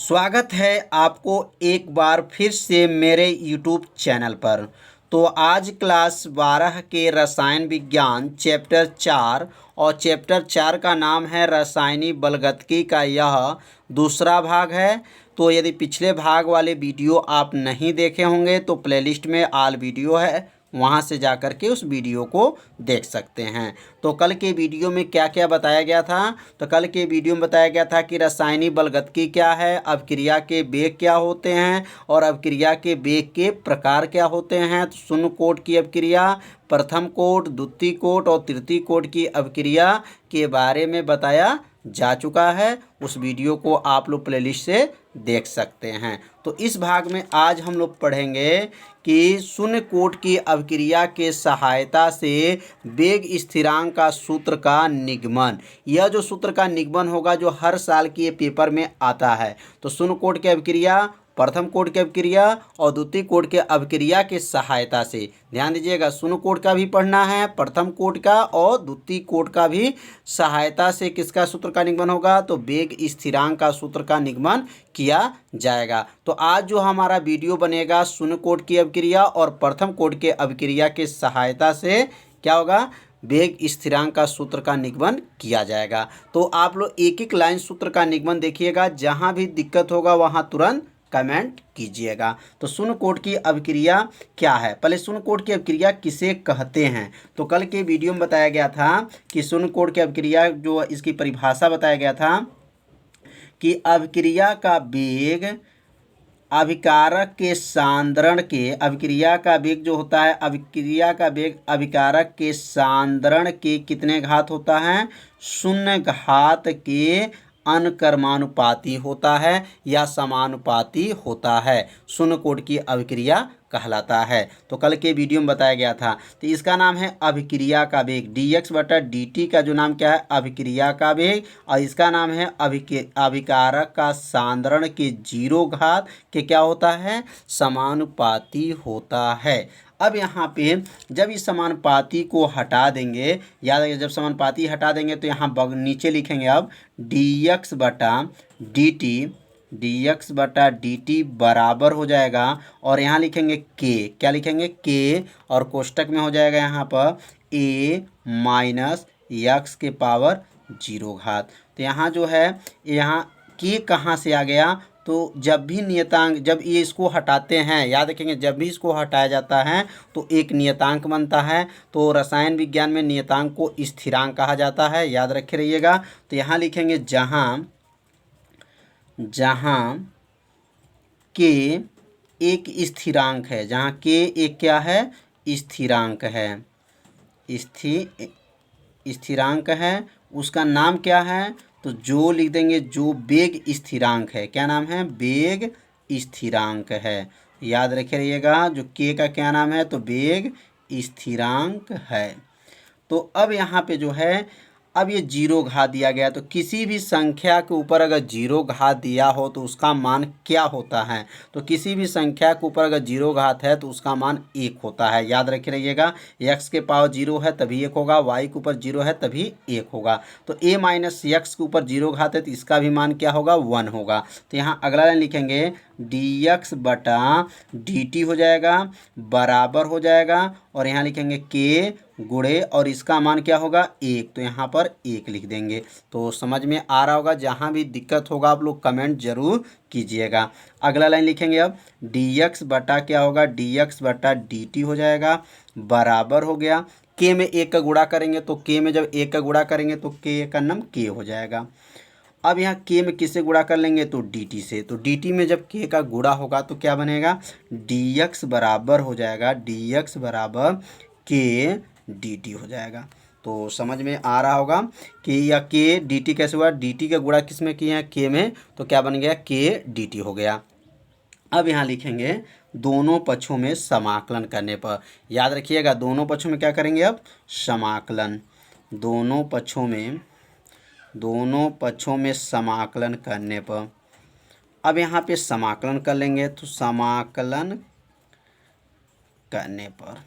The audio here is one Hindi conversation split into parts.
स्वागत है आपको एक बार फिर से मेरे YouTube चैनल पर। तो आज क्लास 12 के रसायन विज्ञान चैप्टर 4 और चैप्टर 4 का नाम है रासायनिक बलगतिकी का यह दूसरा भाग है। तो यदि पिछले भाग वाले वीडियो आप नहीं देखे होंगे तो प्लेलिस्ट में ऑल वीडियो है, वहाँ से जा कर के उस वीडियो को देख सकते हैं। तो कल के वीडियो में क्या क्या बताया गया था, तो कल के वीडियो में बताया गया था कि रासायनिक बलगतिकी क्या है, अभिक्रिया के वेग क्या होते हैं और अभिक्रिया के वेग के प्रकार क्या होते हैं। तो शून्य कोट की अभिक्रिया, प्रथम कोट, द्वितीय कोट और तृतीय कोट की अभिक्रिया के बारे में बताया जा चुका है। उस वीडियो को आप लोग प्लेलिस्ट से देख सकते हैं। तो इस भाग में आज हम लोग पढ़ेंगे कि शून्य कोट की अभिक्रिया के सहायता से वेग स्थिरांक का सूत्र का निगमन। यह जो सूत्र का निगमन होगा जो हर साल के पेपर में आता है। तो शून्य कोट की अभिक्रिया, प्रथम कोट की अभिक्रिया और द्वितीय कोट के अभिक्रिया के सहायता से, ध्यान दीजिएगा, शून्य कोट का भी पढ़ना है, प्रथम कोट का और द्वितीय कोट का भी सहायता से किसका सूत्र का निगमन होगा, तो वेग स्थिरांक का सूत्र का निगमन किया जाएगा। तो आज जो हमारा वीडियो बनेगा शून्य कोट की अभिक्रिया और प्रथम कोट के अभिक्रिया के सहायता से क्या होगा, वेग स्थिरांक का सूत्र का निगमन किया जाएगा। तो आप लोग एक एक लाइन सूत्र का निगमन देखिएगा, जहां भी दिक्कत होगा वहां तुरंत कमेंट कीजिएगा। तो शून्य कोट की अभिक्रिया क्या है, पहले शून्य कोट की अभिक्रिया किसे कहते हैं। तो कल के वीडियो में बताया गया था कि शून्य कोट की अभिक्रिया जो इसकी परिभाषा बताया गया था कि अभिक्रिया का वेग अभिकारक के सांद्रण के, अभिक्रिया का वेग जो होता है, अभिक्रिया का वेग अभिकारक के सांद्रण के कितने घात होता है, शून्य घात के अनकर्मानुपाती होता है या समानुपाती होता है, शून्य कोट की अभिक्रिया कहलाता है। तो कल के वीडियो में बताया गया था। तो इसका नाम है अभिक्रिया का वेग, dx/dt का जो नाम क्या है, अभिक्रिया का वेग, और इसका नाम है अभिकारक का सांद्रण के 0 घात के क्या होता है, समानुपाती होता है। अब यहाँ पे जब इस समानुपाती को हटा देंगे, याद रखिए जब समानुपाती हटा देंगे तो यहाँ नीचे लिखेंगे अब dx/dt बराबर हो जाएगा, और यहाँ लिखेंगे k, क्या लिखेंगे k, और कोष्टक में हो जाएगा यहाँ पर a माइनस x के पावर 0 घात। तो यहाँ जो है, यहाँ k कहाँ से आ गया, तो जब भी नियतांक, जब ये इसको हटाते हैं, याद रखेंगे जब भी इसको हटाया जाता है तो एक नियतांक बनता है। तो रसायन विज्ञान में नियतांक को स्थिरांक कहा जाता है, याद रखे रहिएगा। तो यहाँ लिखेंगे जहाँ k एक स्थिरांक है, जहाँ k एक क्या है, स्थिरांक है, स्थिरांक है, उसका नाम क्या है, तो जो लिख देंगे जो वेग स्थिरांक है, क्या नाम है, वेग स्थिरांक है, याद रखे रहिएगा। जो k का क्या नाम है, तो वेग स्थिरांक है। तो अब यहाँ पे जो है, अब ये 0 घात दिया गया, तो किसी भी संख्या के ऊपर अगर 0 घात दिया हो तो उसका मान क्या होता है, तो किसी भी संख्या के ऊपर अगर 0 घात है तो उसका मान 1 होता है, याद रखे रहिएगा। x के पावर 0 है तभी 1 होगा, y के ऊपर 0 है तभी 1 होगा। तो a माइनस x के ऊपर 0 घात है तो इसका भी मान क्या होगा, 1 होगा। तो यहाँ अगला लाइन लिखेंगे dx/dt हो जाएगा, बराबर हो जाएगा, और यहाँ लिखेंगे k गुणे, और इसका मान क्या होगा, 1, तो यहाँ पर 1 लिख देंगे। तो समझ में आ रहा होगा, जहाँ भी दिक्कत होगा आप लोग कमेंट जरूर कीजिएगा। अगला लाइन लिखेंगे अब dx/ क्या होगा, dx/dt हो जाएगा, बराबर हो गया, k में 1 का गुणा करेंगे, तो k में जब 1 का गुणा करेंगे तो k का नाम k हो जाएगा। अब यहाँ k में किससे गुणा कर लेंगे, तो dt से। तो dt में जब k का गुणा होगा तो क्या बनेगा, dx बराबर हो जाएगा, dx बराबर k dt हो जाएगा। तो समझ में आ रहा होगा कि यह k dt कैसे हुआ, dt का गुणा किस में किया है, k में, तो क्या बन गया, k dt हो गया। अब यहाँ लिखेंगे दोनों पक्षों में समाकलन करने पर, याद रखिएगा दोनों पक्षों में क्या करेंगे, अब समाकलन, दोनों पक्षों में समाकलन करने पर। अब यहाँ पे समाकलन कर लेंगे, तो समाकलन करने पर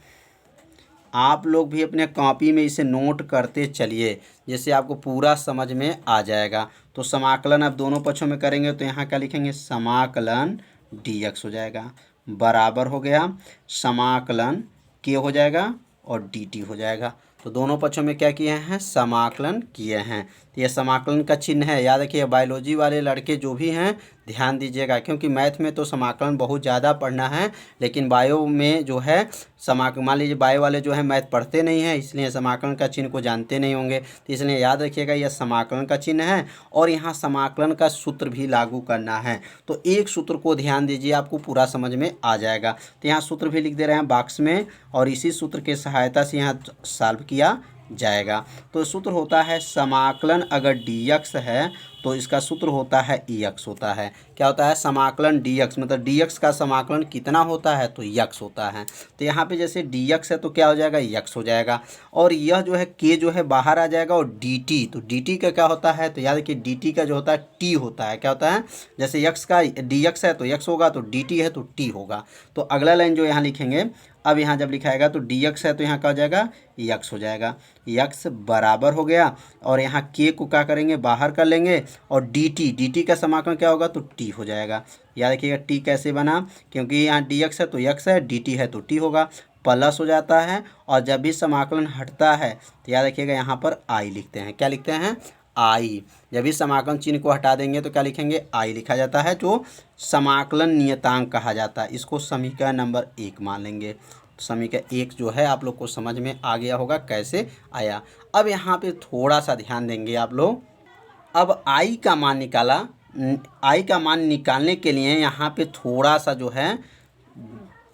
आप लोग भी अपने कॉपी में इसे नोट करते चलिए, जिससे आपको पूरा समझ में आ जाएगा। तो समाकलन अब दोनों पक्षों में करेंगे तो यहाँ क्या लिखेंगे, समाकलन dx हो जाएगा, बराबर हो गया समाकलन k हो जाएगा और dt हो जाएगा। तो दोनों पक्षों में क्या किए हैं, समाकलन किए हैं। तो ये समाकलन का चिन्ह है, याद रखिए। बायोलॉजी वाले लड़के जो भी हैं ध्यान दीजिएगा, क्योंकि मैथ में तो समाकलन बहुत ज़्यादा पढ़ना है, लेकिन बायो में जो है मान लीजिए बायो वाले जो है मैथ पढ़ते नहीं हैं, इसलिए समाकलन का चिन्ह को जानते नहीं होंगे। तो इसलिए याद रखिएगा यह समाकलन का चिन्ह है और यहाँ समाकलन का सूत्र भी लागू करना है। तो एक सूत्र को ध्यान दीजिए, आपको पूरा समझ में आ जाएगा। तो यहाँ सूत्र भी लिख दे रहे हैं बॉक्स में, और इसी सूत्र के सहायता से यहाँ सॉल्व किया जाएगा। तो सूत्र होता है समाकलन अगर dx है तो इसका सूत्र होता है x होता है। क्या होता है, समाकलन dx, मतलब dx का समाकलन कितना होता है, तो x होता है। तो यहाँ पे जैसे dx है तो क्या हो जाएगा, x हो जाएगा। और यह जो है k जो है बाहर आ जाएगा, और dt, तो dt का क्या होता है, तो याद रखिए dt का जो होता है t होता है। क्या होता है, जैसे x का dx है तो x होगा, तो dt है तो t होगा। तो अगला लाइन जो यहाँ लिखेंगे, अब यहाँ जब लिखाएगा तो dx है तो यहाँ क्या हो जाएगा, x हो जाएगा। x बराबर हो गया, और यहाँ k को क्या करेंगे, बाहर कर लेंगे, और dt का समाकलन क्या होगा, तो t हो जाएगा। याद रखिएगा t कैसे बना, क्योंकि यहाँ dx है तो x है, dt है तो t होगा, प्लस हो जाता है। और जब भी समाकलन हटता है तो याद रखिएगा यहाँ पर i लिखते हैं। क्या लिखते हैं, आई। जब भी समाकलन चिन्ह को हटा देंगे तो क्या लिखेंगे, आई लिखा जाता है, जो समाकलन नियतांक कहा जाता है। इसको समीकरण नंबर 1 मान लेंगे। तो समीकरण 1 जो है आप लोग को समझ में आ गया होगा कैसे आया। अब यहाँ पे थोड़ा सा ध्यान देंगे आप लोग। अब आई का मान निकाला, आई का मान निकालने के लिए यहाँ पे थोड़ा सा जो है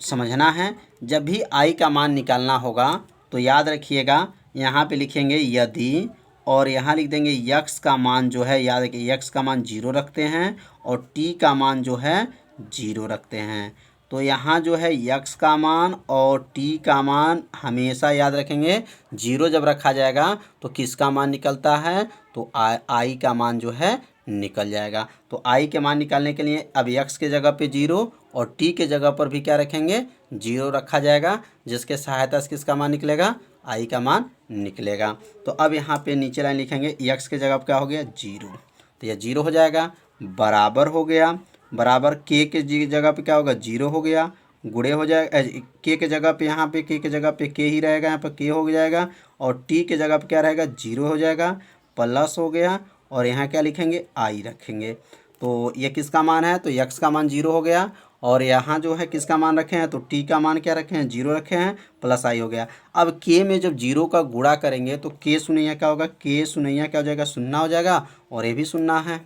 समझना है। जब भी आई का मान निकालना होगा तो याद रखिएगा यहाँ पे लिखेंगे यदि, और यहाँ लिख देंगे x का मान जो है, याद रखिए x का मान 0 रखते हैं और t का मान जो है 0 रखते हैं। तो यहाँ जो है x का मान और t का मान हमेशा याद रखेंगे 0 जब रखा जाएगा तो किसका मान निकलता है, तो i का मान जो है निकल जाएगा। तो i के मान निकालने के लिए अब x के जगह पे 0 और t के जगह पर भी क्या रखेंगे, 0 रखा जाएगा, जिसके सहायता से किसका मान निकलेगा, i का मान निकलेगा। तो अब यहाँ पे नीचे लाइन लिखेंगे x के जगह पर क्या हो गया, 0, तो यह 0 हो जाएगा, बराबर हो गया, बराबर k के जगह पे क्या होगा, 0 हो गया, गुणे हो जाएगा k के जगह पे, यहाँ पे k के जगह पे k ही रहेगा, यहाँ पर k हो जाएगा, और t के जगह पे क्या रहेगा, 0 हो जाएगा, प्लस हो गया, और यहाँ क्या लिखेंगे, i रखेंगे। तो ये किसका मान है, तो x का मान 0 हो गया, और यहाँ जो है किसका मान रखे हैं, तो t का मान क्या रखे हैं, 0 रखे हैं, प्लस i हो गया। अब k में जब 0 का गुणा करेंगे तो k शून्य क्या होगा, k शून्य क्या हो जाएगा, शून्य हो जाएगा, और ये भी शून्य है।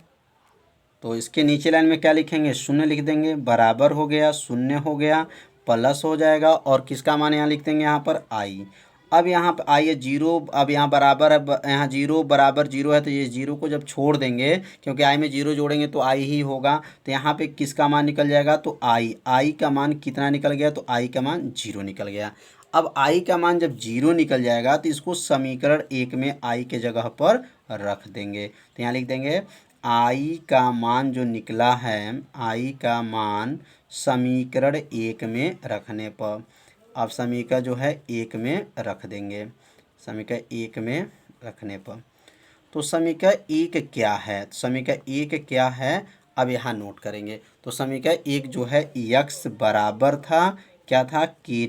तो इसके नीचे लाइन में क्या लिखेंगे, शून्य लिख देंगे, बराबर हो गया, शून्य हो गया, प्लस हो जाएगा, और किसका मान यहाँ लिख देंगे, यहाँ पर आई। अब यहाँ पर आई है 0, अब यहाँ बराबर है, यहाँ 0 बराबर 0 है, तो ये 0 को जब छोड़ देंगे, क्योंकि आई में 0 जोड़ेंगे तो आई ही होगा, तो यहाँ पे किसका मान निकल जाएगा, तो आई का मान कितना निकल गया, तो आई का मान 0 निकल गया। अब आई का मान जब 0 निकल जाएगा तो इसको समीकरण 1 में आई के जगह पर रख देंगे। तो यहाँ लिख देंगे आई का मान जो निकला है, आई का मान समीकरण 1 में रखने पर, अब समीकरण जो है 1 में रख देंगे, समीकरण 1 में रखने पर। तो समीकरण 1 क्या है, समीकरण 1 क्या है, अब यहाँ नोट करेंगे। तो समीकरण 1 जो है x बराबर था, क्या था, के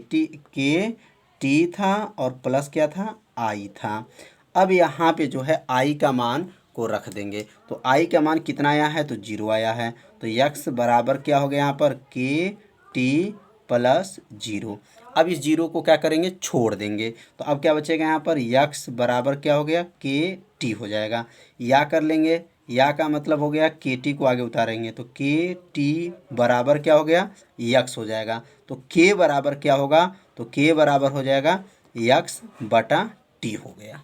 टी था, और प्लस क्या था, आई था। अब यहाँ पे जो है आई का मान को रख देंगे। तो आई का मान कितना आया है, तो 0 आया है। तो x बराबर क्या हो गया यहाँ पर, के टी प्लस 0। अब इस 0 को क्या करेंगे, छोड़ देंगे, तो अब क्या बचेगा यहाँ पर, x बराबर क्या हो गया, के टी हो जाएगा। या कर लेंगे, या का मतलब हो गया के टी को आगे उतारेंगे, तो के टी बराबर क्या हो गया, x हो जाएगा। तो k बराबर क्या होगा, तो k बराबर हो जाएगा x बटा टी हो गया।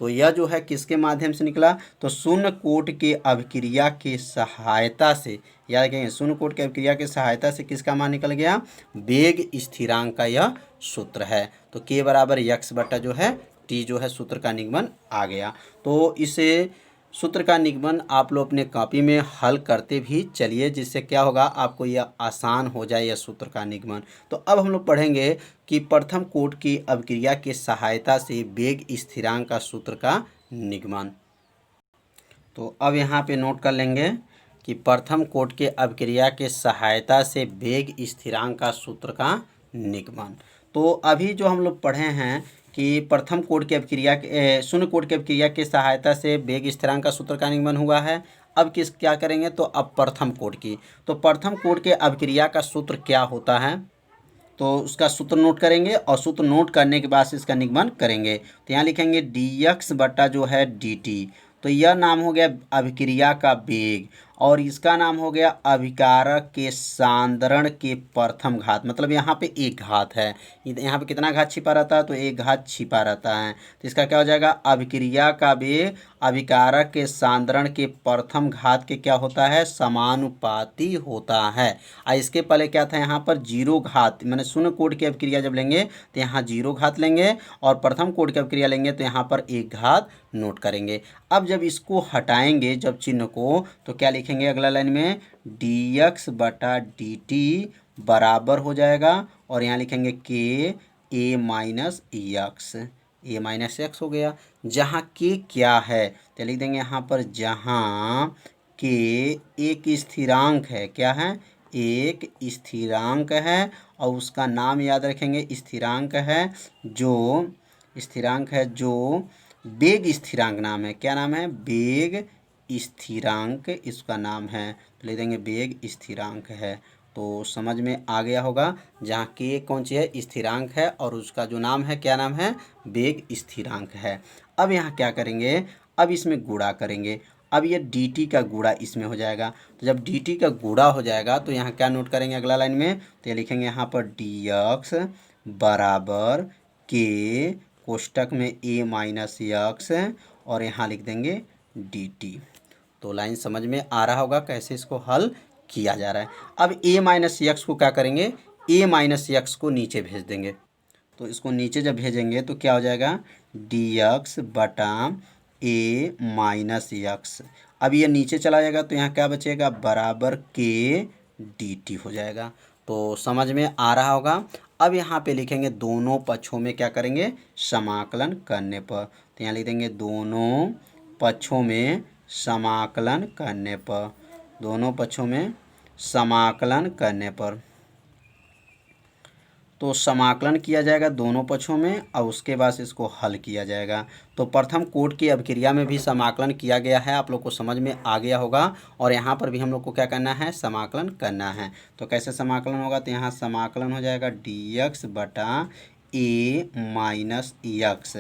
तो यह जो है किसके माध्यम से निकला, तो शून्य कोट के अभिक्रिया के सहायता से, याद रखेंगे शून्य कोट के अभिक्रिया के सहायता से किसका मान निकल गया, वेग स्थिरांक का यह सूत्र है। तो k बराबर x बटा जो है टी जो है सूत्र का निगमन आ गया। तो इसे सूत्र का निगमन आप लोग अपने कॉपी में हल करते भी चलिए, जिससे क्या होगा आपको यह आसान हो जाए यह सूत्र का निगमन। तो अब हम लोग पढ़ेंगे कि प्रथम कोटि की अभिक्रिया की सहायता से वेग स्थिरांक का सूत्र का निगमन। तो अब यहाँ पे नोट कर लेंगे कि प्रथम कोटि के अभिक्रिया के सहायता से वेग स्थिरांक का सूत्र का निगमन। तो अभी जो हम लोग पढ़े हैं कि प्रथम कोटि की अभिक्रिया शून्य कोटि की अभिक्रिया की सहायता से वेग स्थिरांक का सूत्र का निगमन हुआ है। अब क्या करेंगे, तो अब प्रथम कोटि की, तो प्रथम कोटि के अभिक्रिया का सूत्र क्या होता है, तो उसका सूत्र नोट करेंगे और सूत्र नोट करने के बाद इसका निगमन करेंगे। तो यहाँ लिखेंगे dx बटा जो है dt। तो यह नाम हो गया अभिक्रिया का वेग और इसका नाम हो गया अभिकारक के सांद्रण के प्रथम घात, मतलब यहाँ पे एक घात है, यहाँ पे कितना घात छिपा रहता है, तो एक घात छिपा रहता है। तो इसका क्या हो जाएगा, अभिक्रिया का वेग अभिकारक के सांद्रण के प्रथम घात के क्या होता है, समानुपाती होता है। और इसके पहले क्या था, यहाँ पर जीरो घात, मैंने शून्य कोटि की अभिक्रिया जब लेंगे तो यहाँ जीरो घात लेंगे और प्रथम कोटि की अभिक्रिया लेंगे तो यहाँ पर एक घात नोट करेंगे। अब जब इसको हटाएंगे जब चिन्ह को, तो क्या लिखेंगे अगला लाइन में, dx बटा dt बराबर हो जाएगा और यहाँ लिखेंगे k a minus x, a minus x हो गया। जहाँ k क्या है तो लिख देंगे यहाँ पर, जहाँ k एक स्थिरांक है, क्या है, एक स्थिरांक है और उसका नाम याद रखेंगे, स्थिरांक है जो वेग स्थिरांक नाम है, क्या नाम है, वेग स्थिरांक इसका नाम है, तो ले देंगे वेग स्थिरांक है। तो समझ में आ गया होगा, जहाँ के कौन सी है, स्थिरांक है और उसका जो नाम है, क्या नाम है, वेग स्थिरांक है। अब यहाँ क्या करेंगे, अब इसमें गुणा करेंगे। अब ये dt का गुणा इसमें हो जाएगा। तो जब dt का गुणा हो जाएगा तो यहाँ क्या नोट करेंगे अगला लाइन में, तो ये लिखेंगे यहाँ पर dx बराबर k कोष्टक में a माइनस एक्स और यहाँ लिख देंगे dt। तो लाइन समझ में आ रहा होगा कैसे इसको हल किया जा रहा है। अब a माइनस एक्स को क्या करेंगे, a माइनस एक्स को नीचे भेज देंगे। तो इसको नीचे जब भेजेंगे तो क्या हो जाएगा, dx बटा a माइनस एक्स। अब ये नीचे चला जाएगा तो यहाँ क्या बचेगा, बराबर k dt हो जाएगा। तो समझ में आ रहा होगा। अब यहाँ पे लिखेंगे दोनों पक्षों में क्या करेंगे, समाकलन करने पर, तो यहाँ लिख देंगे दोनों पक्षों में समाकलन करने पर, दोनों पक्षों में समाकलन करने पर, तो समाकलन किया जाएगा दोनों पक्षों में और उसके बाद इसको हल किया जाएगा। तो प्रथम कोटि की अभिक्रिया में भी समाकलन किया गया है, आप लोग को समझ में आ गया होगा। और यहाँ पर भी हम लोग को क्या करना है, समाकलन करना है। तो कैसे समाकलन होगा, तो यहाँ समाकलन हो जाएगा dx बटा a माइनस एक्स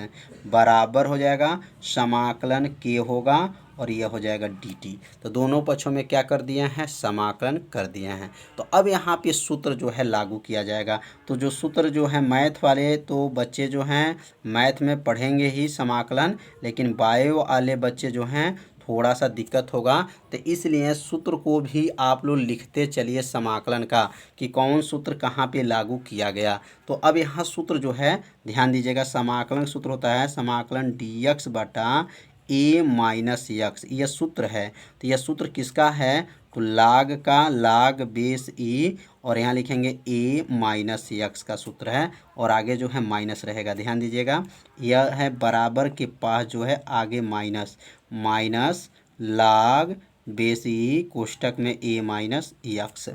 बराबर हो जाएगा, समाकलन k होगा और यह हो जाएगा dt। तो दोनों पक्षों में क्या कर दिए हैं, समाकलन कर दिए हैं। तो अब यहाँ पे सूत्र जो है लागू किया जाएगा। तो जो सूत्र जो है मैथ वाले तो बच्चे जो हैं मैथ में पढ़ेंगे ही समाकलन, लेकिन बायो वाले बच्चे जो हैं थोड़ा सा दिक्कत होगा। तो इसलिए सूत्र को भी आप लोग लिखते चलिए समाकलन का, कि कौन सूत्र कहाँ पे लागू किया गया। तो अब यहाँ सूत्र जो है ध्यान दीजिएगा, समाकलन सूत्र होता है समाकलन dx बटा a माइनस एक्स, यह सूत्र है। तो यह सूत्र किसका है, तो लाग का, लाग बेस e और यहाँ लिखेंगे a माइनस एक्स का सूत्र है और आगे जो है माइनस रहेगा। ध्यान दीजिएगा, यह है बराबर के पास जो है आगे माइनस, माइनस लाग बेस e कोष्टक में a माइनस एक्स।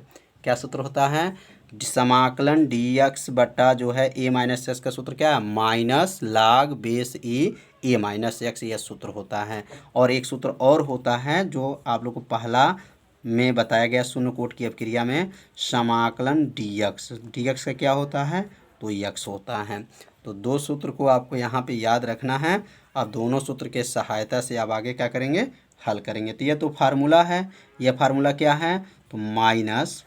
क्या सूत्र होता है, समाकलन dx बटा जो है a माइनस एक्स का सूत्र क्या है, माइनस लाग base e a minus x, यह सूत्र होता है। और एक सूत्र और होता है जो आप लोग को पहला में बताया गया शून्य कोटि की अभिक्रिया में, समाकलन dx का क्या होता है, तो x होता है। तो दो सूत्र को आपको यहाँ पे याद रखना है। अब दोनों सूत्र के सहायता से आप आगे क्या करेंगे, हल करेंगे। तो यह तो फार्मूला है, यह फार्मूला क्या है, तो माइनस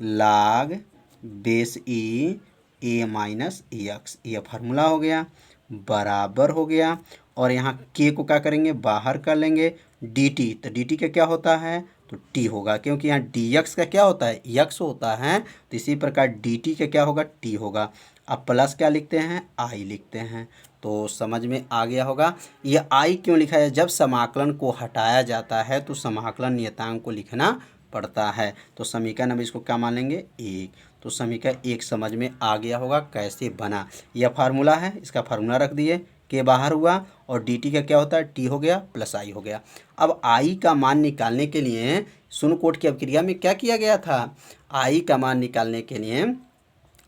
लाग बेस ई ए माइनस एक्स, यह फार्मूला हो गया, बराबर हो गया। और यहाँ के को क्या करेंगे, बाहर कर लेंगे dt। तो dt का क्या होता है, तो टी होगा, क्योंकि यहाँ डी एक्स का क्या होता है, यक्स होता है, तो इसी प्रकार डी टी का क्या होगा, टी होगा। अब प्लस क्या लिखते हैं, आई लिखते हैं। तो समझ में आ गया होगा। ये आई क्यों लिखा है, जब समाकलन को हटाया जाता है तो समाकलन नियतांक को लिखना पड़ता है। तो समीकरण अब इसको क्या मान लेंगे, एक। तो समीकरण एक समझ में आ गया होगा कैसे बना। यह फार्मूला है, इसका फार्मूला रख दिए, के बाहर हुआ और डी टी का क्या होता है, टी हो गया प्लस आई हो गया। अब आई का मान निकालने के लिए शून्य कोट की अवक्रिया में क्या किया गया था, आई का मान निकालने के लिए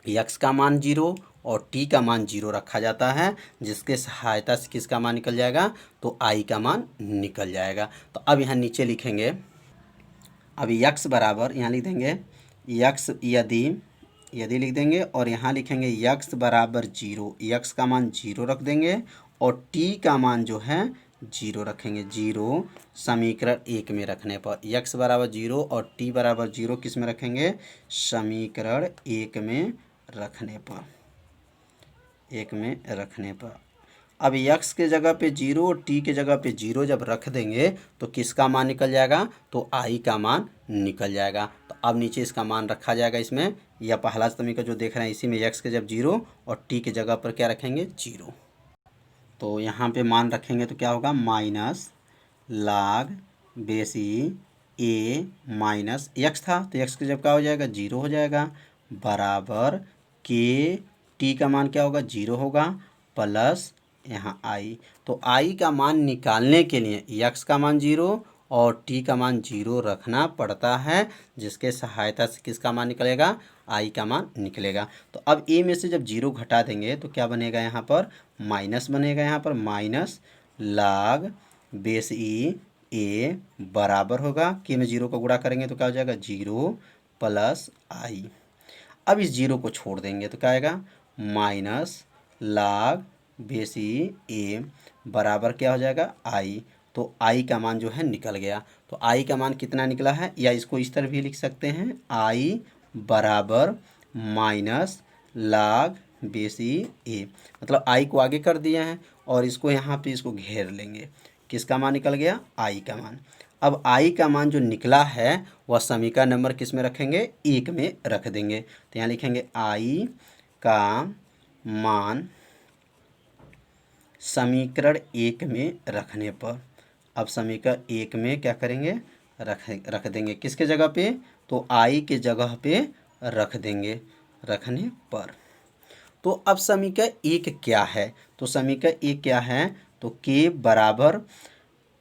यक्स का मान 0 और टी का मान 0 रखा जाता है, जिसके सहायता से किसका मान निकल जाएगा, तो आई का मान निकल जाएगा। तो अब यहाँ नीचे लिखेंगे, अब यक्स बराबर यहाँ लिख देंगे, यक्स यदि लिख देंगे और यहाँ लिखेंगे यक्स बराबर 0, यक्स का मान 0 रख देंगे और टी का मान जो है 0 रखेंगे। 0 समीकरण एक में रखने पर, यक्स बराबर 0 और टी बराबर 0 किस में रखेंगे, समीकरण एक में रखने पर, एक में रखने पर। अब यक्स के जगह पे 0 और टी के जगह पे 0 जब रख देंगे तो किसका मान निकल जाएगा, तो आई का मान निकल जाएगा। तो अब नीचे इसका मान रखा जाएगा इसमें, यह पहला समीकरण जो देख रहे हैं इसी में यक्स के जब 0 और टी के जगह पर क्या रखेंगे, 0। तो यहाँ पे मान रखेंगे तो क्या होगा, माइनस लाग बेसी ए माइनस यक्स था तो यक्स के जब क्या हो जाएगा, 0 हो जाएगा, बराबर के टी का मान क्या होगा, 0 होगा, प्लस यहाँ आई। तो आई का मान निकालने के लिए यक्स का मान 0 और टी का मान 0 रखना पड़ता है, जिसके सहायता से किसका मान निकलेगा, आई का मान निकलेगा। तो अब ए में से जब 0 घटा देंगे तो क्या बनेगा, यहाँ पर माइनस बनेगा, यहाँ पर माइनस लाग बेस ई ए बराबर होगा, के में 0 को गुणा करेंगे तो क्या हो जाएगा, 0 प्लस आई। अब इस 0 को छोड़ देंगे तो क्या आएगा, माइनस लाग बेसी ए बराबर क्या हो जाएगा, आई। तो आई का मान जो है निकल गया। तो आई का मान कितना निकला है, या इसको इस तरह भी लिख सकते हैं, आई बराबर माइनस लाग बेसी ए, मतलब आई को आगे कर दिए हैं और इसको यहाँ पे इसको घेर लेंगे, किसका मान निकल गया, आई का मान। अब आई का मान जो निकला है वह समीकरण नंबर किस में रखेंगे, एक में रख देंगे। तो यहाँ लिखेंगे आई का मान समीकरण एक में रखने पर। अब समीकरण एक में क्या करेंगे, रख देंगे, किसके जगह पे, तो आई के जगह पे रख देंगे, रखने पर। तो अब समीकरण एक क्या है, तो समीकरण एक क्या है, तो के बराबर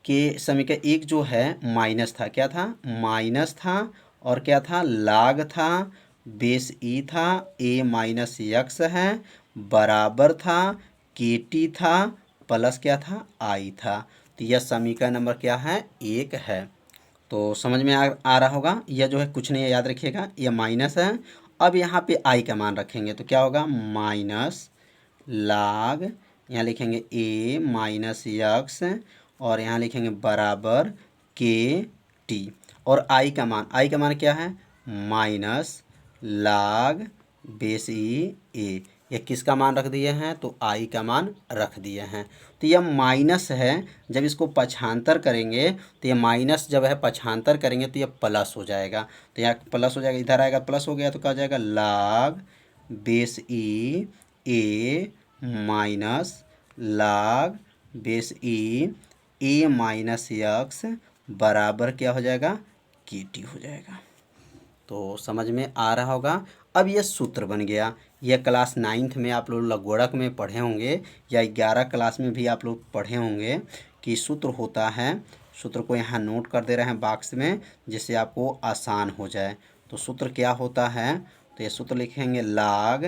के समीकरण एक जो है माइनस था, क्या था, माइनस था और क्या था, लाग था, बेस ई था, ए माइनस यक्स है, बराबर था, के टी था, प्लस क्या था, आई था। तो यह समीकरण नंबर क्या है, एक है। तो समझ में आ रहा होगा, यह जो है कुछ नहीं है, याद रखिएगा, यह माइनस है। अब यहाँ पे आई का मान रखेंगे तो क्या होगा, माइनस लाग, यहाँ लिखेंगे ए माइनस यक्स और यहाँ लिखेंगे बराबर के टी, और आई का मान क्या है, माइनस लाग बेस ई ए। यह किसका मान रख दिए हैं, तो आई का मान रख दिए हैं। तो यह माइनस है, जब इसको पक्षांतर करेंगे तो यह माइनस जब है पक्षांतर करेंगे तो यह प्लस हो जाएगा। तो यहाँ प्लस हो जाएगा, इधर आएगा प्लस हो गया तो क्या हो जाएगा, लाग बेस ई ए माइनस लाग बेस ई ए माइनस यक्स बराबर क्या हो जाएगा, के टी हो जाएगा। तो समझ में आ रहा होगा। अब यह सूत्र बन गया, यह क्लास 9th में आप लोग लघुगणक में पढ़े होंगे या 11 क्लास में भी आप लोग पढ़े होंगे कि सूत्र होता है। सूत्र को यहाँ नोट कर दे रहे हैं बॉक्स में, जिससे आपको आसान हो जाए। तो सूत्र क्या होता है, तो ये सूत्र लिखेंगे, लाग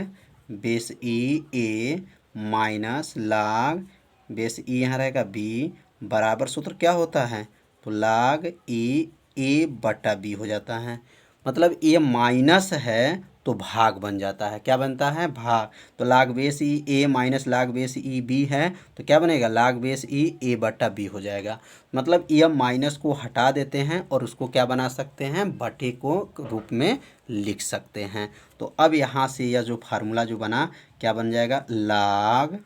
बेस ई ए माइनस लाग बेस ई यहाँ रहेगा बी बराबर, सूत्र क्या होता है, तो लाग ई ए बटा बी हो जाता है। मतलब ये माइनस है तो भाग बन जाता है, क्या बनता है, भाग। तो लाग बेस ई ए माइनस लाग बेस ई बी है तो क्या बनेगा, लाग बेस ई ए बटा बी हो जाएगा। मतलब ये माइनस को हटा देते हैं और उसको क्या बना सकते हैं, बटे को रूप में लिख सकते हैं। तो अब यहाँ से यह जो फार्मूला जो बना क्या बन जाएगा, लाग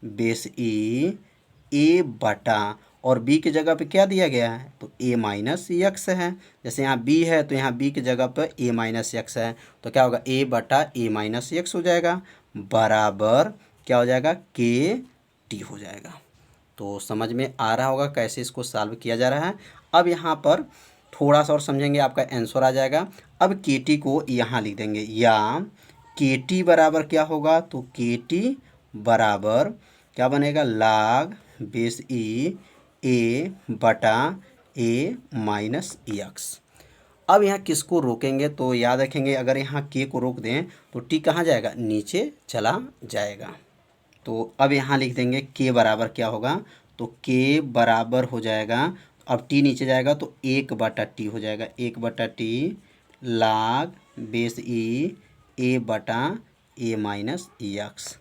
बेस ई ए बटा, और b की जगह पे क्या दिया गया है, तो a माइनस एक्स है। जैसे यहाँ b है तो यहाँ b की जगह पर a माइनस एक्स है, तो क्या होगा a बटा a माइनस एक्स हो जाएगा, बराबर क्या हो जाएगा, के टी हो जाएगा। तो समझ में आ रहा होगा कैसे इसको सॉल्व किया जा रहा है। अब यहाँ पर थोड़ा सा और समझेंगे, आपका आंसर आ जाएगा। अब के टी को यहाँ लिख देंगे, या के टी बराबर क्या होगा, तो के टी बराबर क्या बनेगा, लाग बेस ई ए बटा ए माइनस एक्स। अब यहाँ किसको रोकेंगे, तो याद रखेंगे अगर यहाँ के को रोक दें तो टी कहाँ जाएगा, नीचे चला जाएगा। तो अब यहाँ लिख देंगे के बराबर क्या होगा, तो के बराबर हो जाएगा, अब टी नीचे जाएगा तो 1/t हो जाएगा, 1/t लाग बेस ई ए बटा ए माइनस एक्स।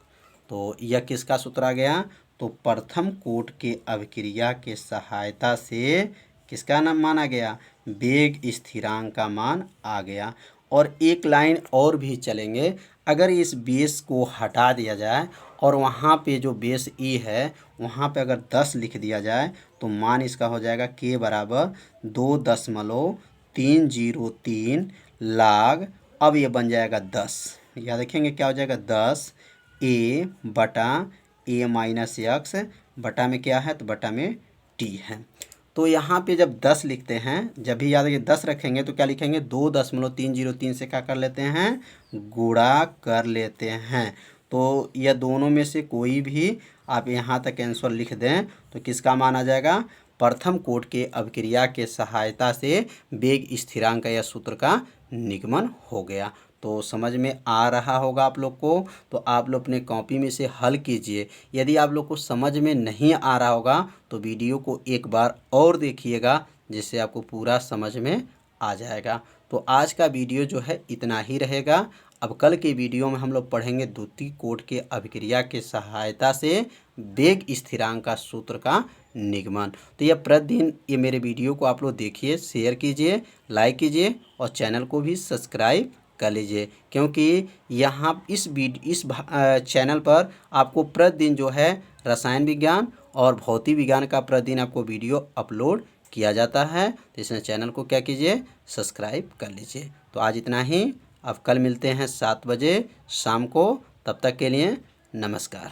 तो यह किसका सूत्र आ गया, तो प्रथम कोट के अभिक्रिया के सहायता से किसका नाम माना गया, वेग स्थिरांक का मान आ गया। और एक लाइन और भी चलेंगे, अगर इस बेस को हटा दिया जाए और वहाँ पे जो बेस ई है वहाँ पे अगर 10 लिख दिया जाए तो मान इसका हो जाएगा के बराबर 2.303 लाग, अब ये बन जाएगा 10। याद रखेंगे क्या हो जाएगा, 10 ए बटा ए माइनस एक्स, बटा में क्या है, तो बटा में टी है। तो यहाँ पे जब 10 लिखते हैं, जब भी याद रखिए 10 रखेंगे तो क्या लिखेंगे, 2.303 से क्या कर लेते हैं, गुणा कर लेते हैं। तो यह दोनों में से कोई भी आप यहाँ तक आंसर लिख दें तो किसका मान आ जाएगा, प्रथम कोट के अभिक्रिया के सहायता से वेग स्थिरांक या सूत्र का निगमन हो गया। तो समझ में आ रहा होगा आप लोग को। तो आप लोग अपने कॉपी में से हल कीजिए। यदि आप लोग को समझ में नहीं आ रहा होगा तो वीडियो को एक बार और देखिएगा, जिससे आपको पूरा समझ में आ जाएगा। तो आज का वीडियो जो है इतना ही रहेगा। अब कल के वीडियो में हम लोग पढ़ेंगे द्वितीय कोट के अभिक्रिया के सहायता से वेग स्थिरांक का सूत्र का निगमन। तो यह प्रतिदिन ये मेरे वीडियो को आप लोग देखिए, शेयर कीजिए, लाइक कीजिए और चैनल को भी सब्सक्राइब कर लीजिए, क्योंकि यहाँ इस चैनल पर आपको प्रतिदिन जो है रसायन विज्ञान और भौतिक विज्ञान का प्रतिदिन आपको वीडियो अपलोड किया जाता है। तो इस चैनल को क्या कीजिए, सब्सक्राइब कर लीजिए। तो आज इतना ही, अब कल मिलते हैं 7 बजे शाम को। तब तक के लिए नमस्कार।